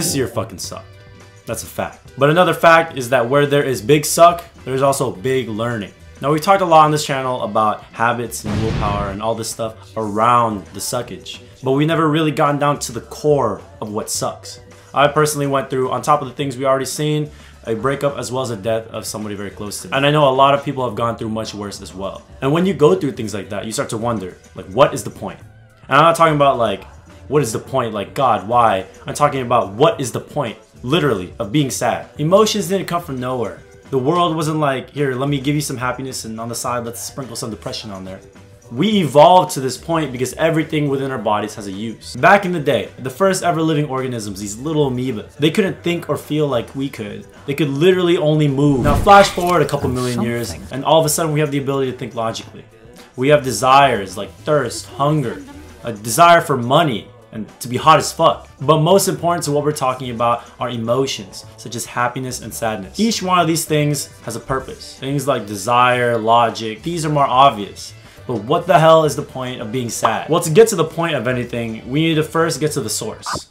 this year fucking sucked. That's a fact. But another fact is that where there is big suck, there's also big learning. Now, we talked a lot on this channel about habits and willpower and all this stuff around the suckage, but we never really gotten down to the core of what sucks. I personally went through, on top of the things we already seen, a breakup as well as a death of somebody very close to me. And I know a lot of people have gone through much worse as well. And when you go through things like that, you start to wonder, like, what is the point? And I'm not talking about like, what is the point? Like, God, why? I'm talking about what is the point, literally, of being sad. Emotions didn't come from nowhere. The world wasn't like, here, let me give you some happiness and on the side, let's sprinkle some depression on there. We evolved to this point because everything within our bodies has a use. Back in the day, the first ever living organisms, these little amoeba, they couldn't think or feel like we could. They could literally only move. Now flash forward a couple million years and all of a sudden we have the ability to think logically. We have desires like thirst, hunger, a desire for money, and to be hot as fuck. But most important to what we're talking about are emotions, such as happiness and sadness. Each one of these things has a purpose. Things like desire, logic, these are more obvious. But what the hell is the point of being sad? Well, to get to the point of anything, we need to first get to the source.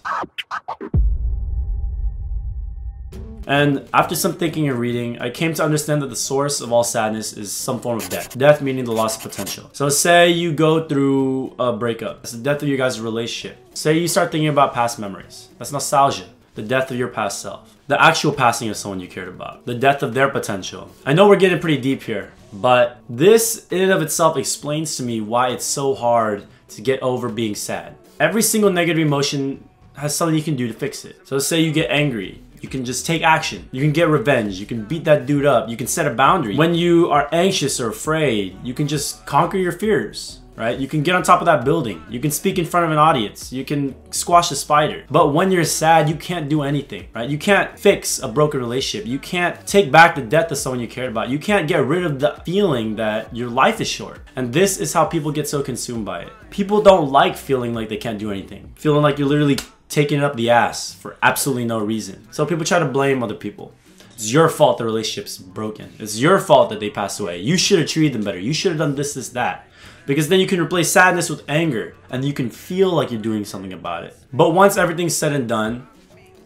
And after some thinking and reading, I came to understand that the source of all sadness is some form of death. Death meaning the loss of potential. So say you go through a breakup. It's the death of your guys' relationship. Say you start thinking about past memories. That's nostalgia. The death of your past self. The actual passing of someone you cared about. The death of their potential. I know we're getting pretty deep here, but this in and of itself explains to me why it's so hard to get over being sad. Every single negative emotion has something you can do to fix it. So say you get angry. You can just take action. You can get revenge. You can beat that dude up. You can set a boundary. When you are anxious or afraid, you can just conquer your fears, right? You can get on top of that building. You can speak in front of an audience. You can squash a spider. But when you're sad, you can't do anything, right? You can't fix a broken relationship. You can't take back the death of someone you cared about. You can't get rid of the feeling that your life is short. And this is how people get so consumed by it. People don't like feeling like they can't do anything. Feeling like you're literally taking it up the ass for absolutely no reason. So people try to blame other people. It's your fault the relationship's broken. It's your fault that they passed away. You should have treated them better. You should have done this, that. Because then you can replace sadness with anger and you can feel like you're doing something about it. But once everything's said and done,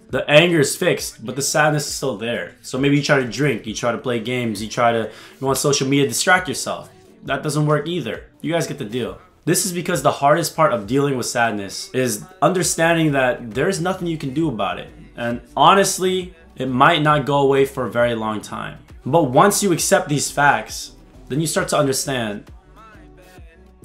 the anger is fixed, but the sadness is still there. So maybe you try to drink, you try to play games, you go on social media, distract yourself. That doesn't work either. You guys get the deal. This is because the hardest part of dealing with sadness is understanding that there's nothing you can do about it. And honestly, it might not go away for a very long time. But once you accept these facts, then you start to understand,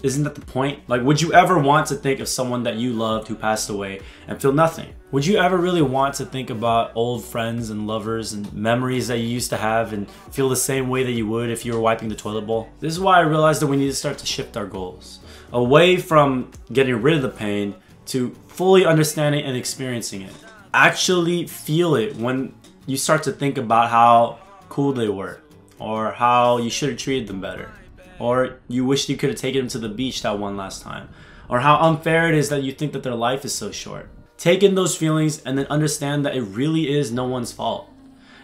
isn't that the point? Like, would you ever want to think of someone that you loved who passed away and feel nothing? Would you ever really want to think about old friends and lovers and memories that you used to have and feel the same way that you would if you were wiping the toilet bowl? This is why I realized that we need to start to shift our goals away from getting rid of the pain to fully understanding and experiencing it. Actually feel it when you start to think about how cool they were, or how you should have treated them better, or you wished you could have taken them to the beach that one last time, or how unfair it is that you think that their life is so short. Take in those feelings and then understand that it really is no one's fault.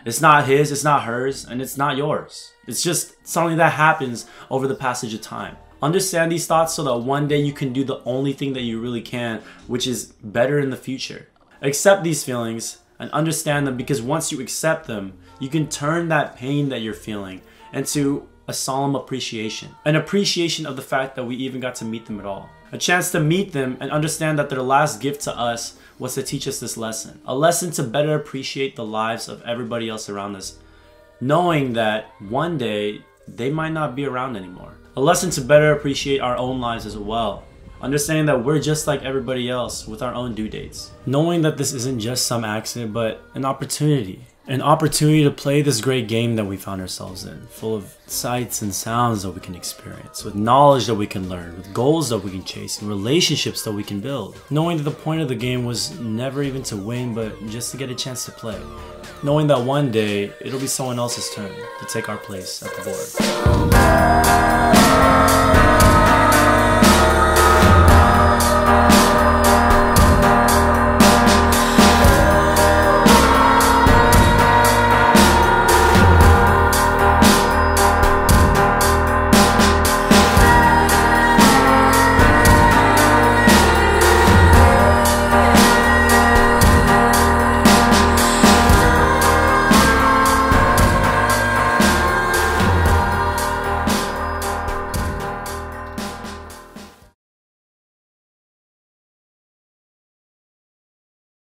It's not his, it's not hers, and it's not yours. It's just something that happens over the passage of time. Understand these thoughts so that one day you can do the only thing that you really can, which is better in the future. Accept these feelings and understand them, because once you accept them, you can turn that pain that you're feeling into a solemn appreciation. An appreciation of the fact that we even got to meet them at all. A chance to meet them and understand that their last gift to us was to teach us this lesson. A lesson to better appreciate the lives of everybody else around us, knowing that one day they might not be around anymore. A lesson to better appreciate our own lives as well. Understanding that we're just like everybody else with our own due dates. Knowing that this isn't just some accident, but an opportunity. An opportunity to play this great game that we found ourselves in, full of sights and sounds that we can experience, with knowledge that we can learn, with goals that we can chase, and relationships that we can build. Knowing that the point of the game was never even to win, but just to get a chance to play. Knowing that one day, it'll be someone else's turn to take our place at the board.